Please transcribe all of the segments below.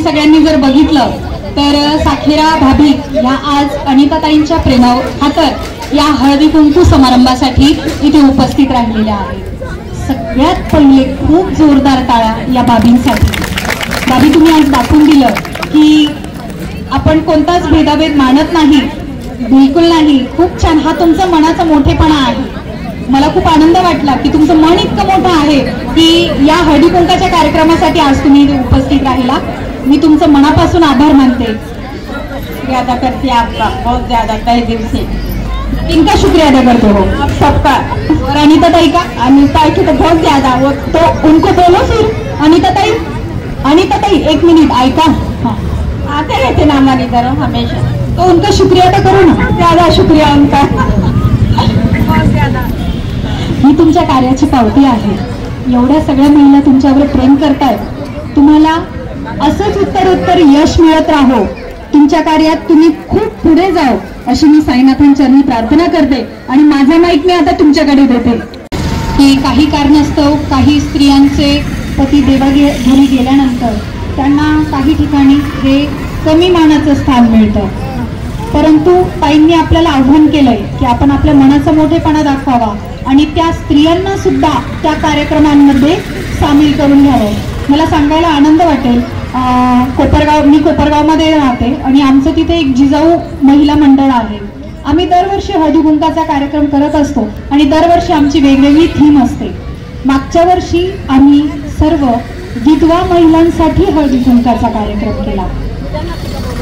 सगळ्यांनी जर बघितलं तर साखेरा भाभी या आज अनिताताईंच्या प्रेमाखातर या हळदी कुंकू समारंभासाठी इथे उपस्थित राहिलेल्या आहेत। सगळ्यात पहिले खूप जोरदार टाळ्या या बाबींसाठी। बाबी, तुम्ही आज दाखवून दिलं की आपण कोणताच भेदाभेद मानत नाही, बिलकुल नाही। खूप छान, हा तुमचा मनाचा मोठेपणा आहे। मला खूप आनंद वाटला की तुमचं मन इतकं मोठं आहे की या हळदी कुंकाच्या कार्यक्रमासाठी आज तुम्ही उपस्थित राहिला। मी तुमचं मनापासून आभार मानते। शुक्रिया अदा करती आपका बहुत ज्यादा तहे दिल से। इनका शुक्रिया अदा करते हो आप सबका। और अनिता ताई का? अनिता की तो बहुत ज्यादा, वो तो उनको बोलो फिर। अनिता ताई, अनिता ताई एक मिनिट ऐका। हाँ, आते रहते ना हमारी इधर हमेशा, तो उनका शुक्रिया तो करो ना। ज्यादा शुक्रिया उनका, बहुत ज्यादा। ही तुमच्या कार्याची पावती आहे। एवढ्या सगळ्या महिला तुमच्यावर प्रेम करतायत। तुम्हाला असंच उत्तरोत्तर यश मिळत राहो, तुमच्या कार्यात तुम्ही खूप पुढे जाओ अशी मी साईनाथांचरणी प्रार्थना करते। आणि माझा माईक मी आता तुमच्याकडे देते की काही कारणास्तव काही स्त्रियांचे पती देवाघरी गेल्यानंतर त्यांना काही ठिकाणी हे कमी मानाचं स्थान मिळतं, परंतु ताईंनी आपल्याला आव्हान केलंय की आपण आपल्या मनाचा मोठेपणा दाखवावा आणि त्या स्त्रियांना सुद्धा त्या कार्यक्रमांमध्ये सामील करून घ्यावं। मला सांगायला आनंद वाटेल, मी कोपरगावमध्ये राहते आणि आमचं तिथे एक जिजाऊ महिला मंडळ आहे। आम्ही दरवर्षी हळदी कुंकाचा कार्यक्रम करत असतो आणि दरवर्षी आमची वेगवेगळी थीम असते। मागच्या वर्षी आम्ही सर्व विधवा महिलांसाठी हळदी कुंकाचा कार्यक्रम केला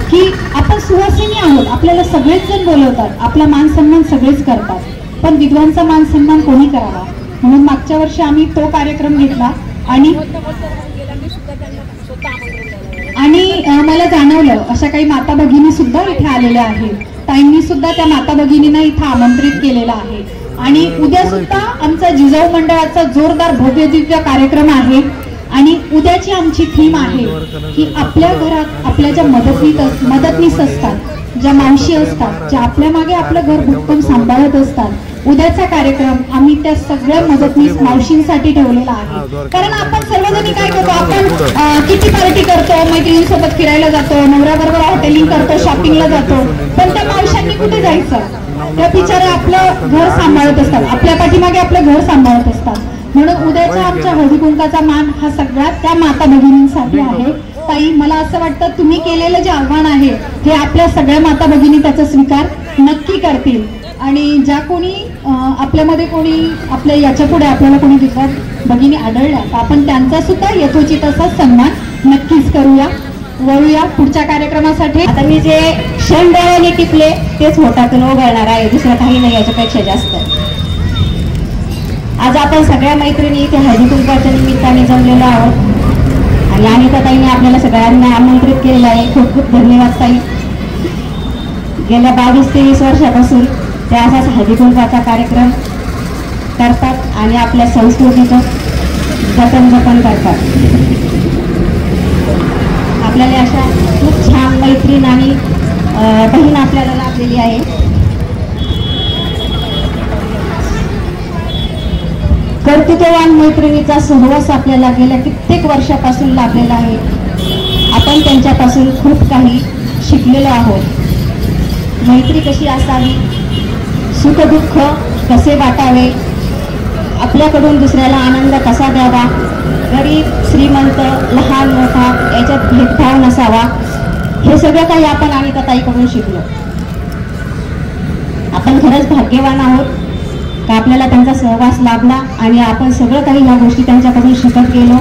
की आपण सुवासिनी आहोत, आपल्याला सगळेच जण बोलवतात, आपला मान सन्मान सगळेच करतात, पण विधवांचा मान सन्मान कोणी करावा, म्हणून मागच्या वर्षी आम्ही तो कार्यक्रम घेतला। आणि मला जाणवलं अशा काही माता भगिनी सुद्धा इथे आलेल्या आहेत। ताईंनी सुद्धा त्या माता भगिनींना इथे आमंत्रित केलेलं आहे आणि उद्या सुद्धा आमचा जिजाऊ मंडळाचा जोरदार भव्य दिव्य कार्यक्रम आहे। आणि उद्याची आमची थीम आहे की आपल्या घरात आपल्या ज्या मदतनीस असतात, ज्या मावशी असतात, ज्या आपल्या मागे आपलं घर भक्कम सांभाळत असतात, उद्याचा कार्यक्रम आम्ही त्या सगळ्या मदतनीस मावशींसाठी ठेवलेला आहे। कारण आपण सर्वजणी काय करतो, आपण किती पार्टी करतो, मैत्रिणींसोबत फिरायला जातो, नवऱ्याबरोबर हॉटेलिंग करतो, शॉपिंगला जातो, पण त्या मावशांनी कुठे जायचं? त्या बिचाऱ्या आपलं घर सांभाळत असतात, आपल्या पाठीमागे आपलं घर सांभाळत असतात। म्हणून उद्याच्या आमच्या हळदी कुंकाचा मान हा सगळ्यात त्या माता भगिनींसाठी आहे। ताई, मला असं वाटतं तुम्ही केलेलं जे आव्हान आहे हे आपल्या सगळ्या माता भगिनी त्याचा स्वीकार नक्की करतील आणि ज्या कोणी आपल्यामध्ये कोणी आपल्या याच्या पुढे आपल्याला कोणी विधवा भगिनी आढळल्या तर आपण त्यांचा सुद्धा यथोचित असा सन्मान नक्कीच करूया। वळूया पुढच्या कार्यक्रमासाठी। आता मी जे क्षण डोळ्याने टिपले तेच होटातून उघडणार आहे, दुसरं काही नाही याच्यापेक्षा जास्त। आज आपण सगळ्या मैत्रिणी इथे हळदी कुंकाच्या निमित्ताने जमलेलो आहोत आणि अनिता ताईने आपल्याला सगळ्यांना आमंत्रित केलेलं आहे। खूप खूप धन्यवाद ताई। गेल्या 22-23 वर्षापासून त्या असाच हळदी कुंकाचा कार्यक्रम करतात आणि आपल्या संस्कृतीचं जतन करतात। आपल्याला अशा खूप छान मैत्रीण आणि बहीण आपल्याला लाभलेली आहे। कर्तृत्ववान मैत्रिणीचा सहवास आपल्याला गेल्या कित्येक वर्षापासून लाभलेला आहे। आपण त्यांच्यापासून खूप काही शिकलेलो आहोत। मैत्री कशी असावी, सुख दुःख कसे वाटावे, आपल्याकडून दुसऱ्याला आनंद कसा द्यावा, गरीब श्रीमंत लहान मोठा याच्यात भेदभाव नसावा, हे सगळं काही आपण अनिता ताईकडून शिकलो। आपण खरंच भाग्यवान आहोत का आपल्याला त्यांचा सहवास लाभला आणि आपण सगळं काही ह्या गोष्टी त्यांच्याकडून शिकत गेलो।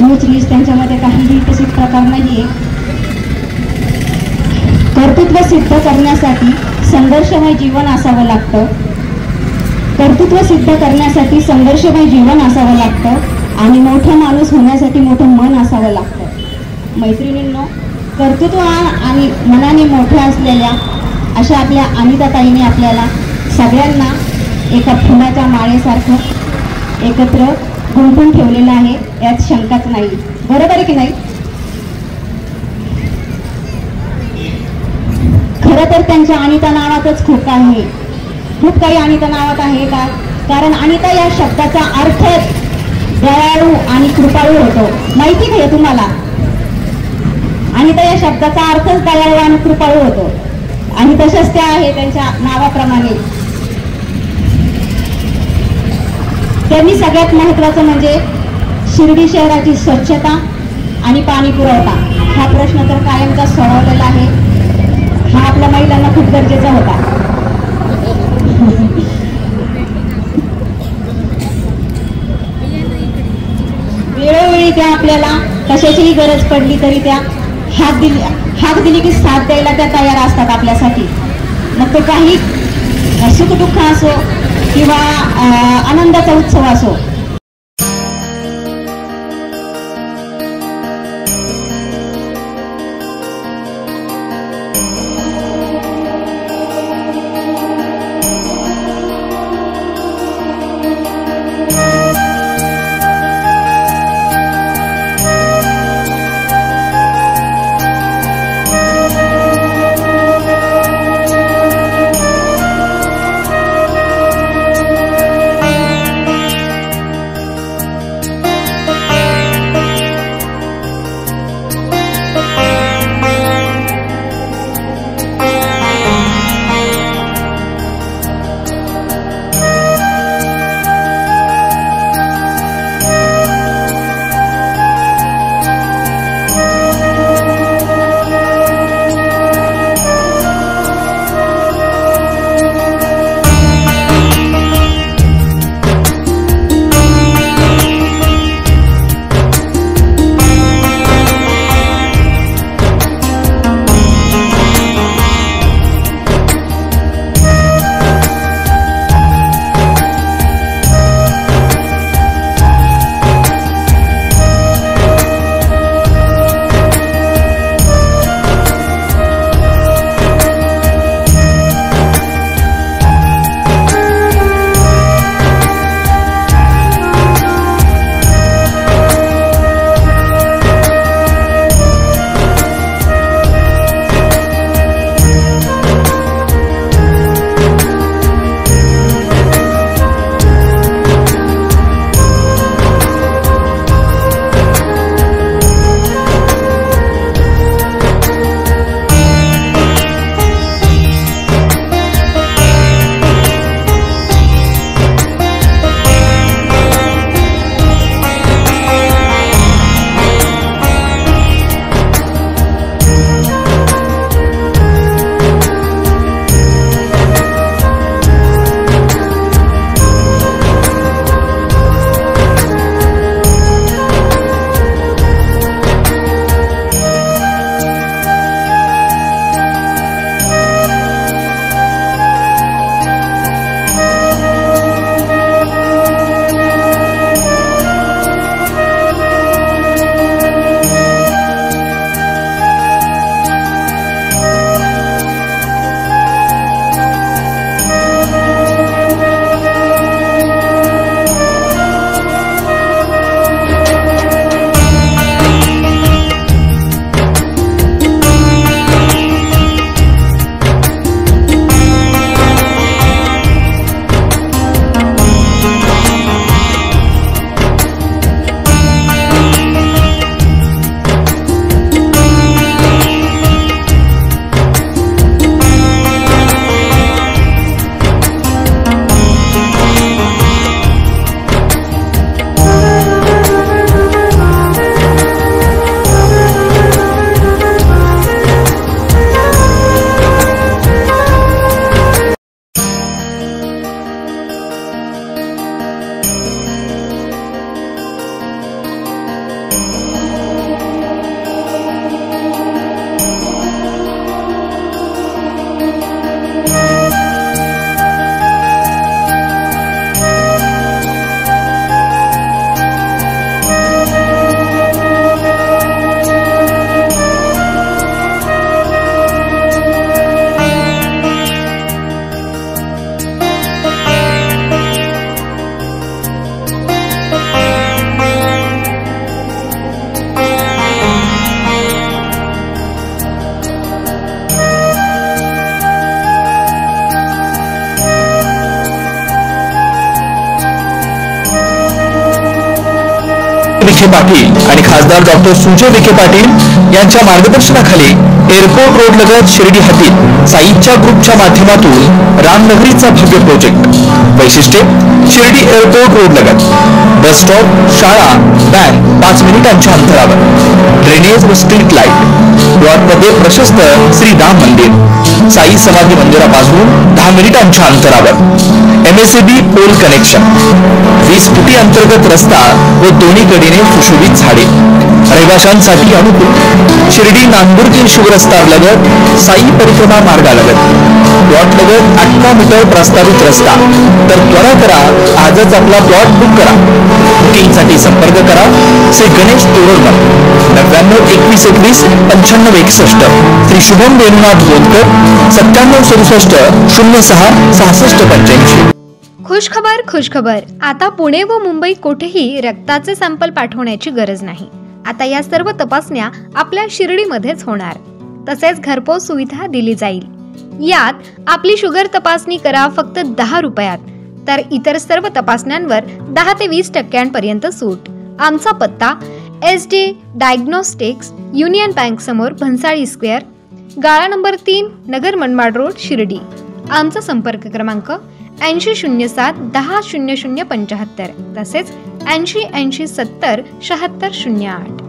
ऊच नीच त्यांच्यामध्ये काहीही तसे प्रकार नाहीये। कर्तृत्व सिद्ध करण्यासाठी संघर्षमय जीवन असावं लागतं, कर्तृत्व सिद्ध करण्यासाठी संघर्षमय जीवन असावं लागतं आणि मोठा माणूस होण्यासाठी मोठं मन असावं लागतं। मैत्रिणींनो, कर्तृत्ववान आणि मनाने मोठ्या असलेल्या अशा आपल्या अनिता ताईने आपल्याला सगळ्यांना एका फुलाच्या माळेसारखं एकत्र गुंफून ठेवलेलं आहे, यात शंकाच नाही। बरोबर आहे की नाही? खरं तर त्यांच्या अनिता नावातच खूप आहे, खूप काही अनिता नावात आहे का, कारण अनिता या शब्दाचा अर्थ दयाळू आणि कृपाळू होतो। माहिती आहे तुम्हाला? आणि त्या या शब्दाचा अर्थच दयाळू आणि कृपाळू होतो. आणि तसेच त्या आहे त्यांच्या नावाप्रमाणे. त्यांनी सगळ्यात महत्वाचं म्हणजे शिर्डी शहराची स्वच्छता आणि पाणी पुरवठा हा प्रश्न तर कायमचा सोडवलेला आहे. हा आपल्या महिलांना खूप गरजेचा होता. वेळोवेळी त्या आपल्याला कशाचीही गरज पडली तरी त्या हाक दिली की साथ द्यायला त्या तयार असतात आपल्यासाठी. मग तो काही सुखदुःख असो किंवा आनंदाचा उत्सव असो. पाटील आणि खासदार डॉक्टर सुजय विखे पाटील यांच्या मार्गदर्शनाखाली एअरपोर्ट रोड लगत शिर्डी हद्दीत साईच्या ग्रुपच्या माध्यमातून रामनगरीचा भव्य प्रोजेक्ट. वैशिष्ट्ये: शिर्डी एअरपोर्ट रोड लगत बस स्टॉप, शाळा, बँक 5 मिनिटांच्या अंतरावर, ड्रेनेज व स्ट्रीट लाईट, प्लॉटमध्ये प्रशस्त श्री राम मंदिर, साई समाधी मंदिरापासून 10 मिनिटांच्या अंतरावर, MSAB पोल कनेक्शन, 20 फुटी अंतर्गत रस्ता व दोन्ही कडेने सुशोभित झाडे, रहिवाशांसाठी अनुकूल. शिर्डी नांदुर्गी शिवरस्ता लगत साई परिक्रमा मार्गालगत प्लॉट लगत 18 मीटर प्रस्तावित रस्ता. तर त्वरा करा, आजच आपला प्लॉट बुक करा. बुकिंगसाठी संपर्क करा श्री गणेश तोरडमल 99 21 21 95 61, श्री शुभम वेणुनाथ बोलकर 97 67 06 66 85. खुशखबर. आता पुणे व मुंबई कोठेही रक्ताचे सॅम्पल पाठवण्याची गरज नाही. आता या सर्व तपासण्या आपल्या शिर्डीमध्येच होणार. तसेच घरपोच सुविधा दिली जाईल. यात आपली शुगर तपासणी करा फक्त 10 रुपयात, तर इतर सर्व तपासण्यांवर 10 ते 20% सूट. आमचा पत्ता SD डायग्नोस्टिक्स, युनियन बँक समोर, भन्साळी स्क्वेअर, गाळा नंबर 3, नगर मनमाड रोड, शिर्डी. आमचा संपर्क क्रमांक 8007 10 00 75, तसेच 80 80 70 76 08.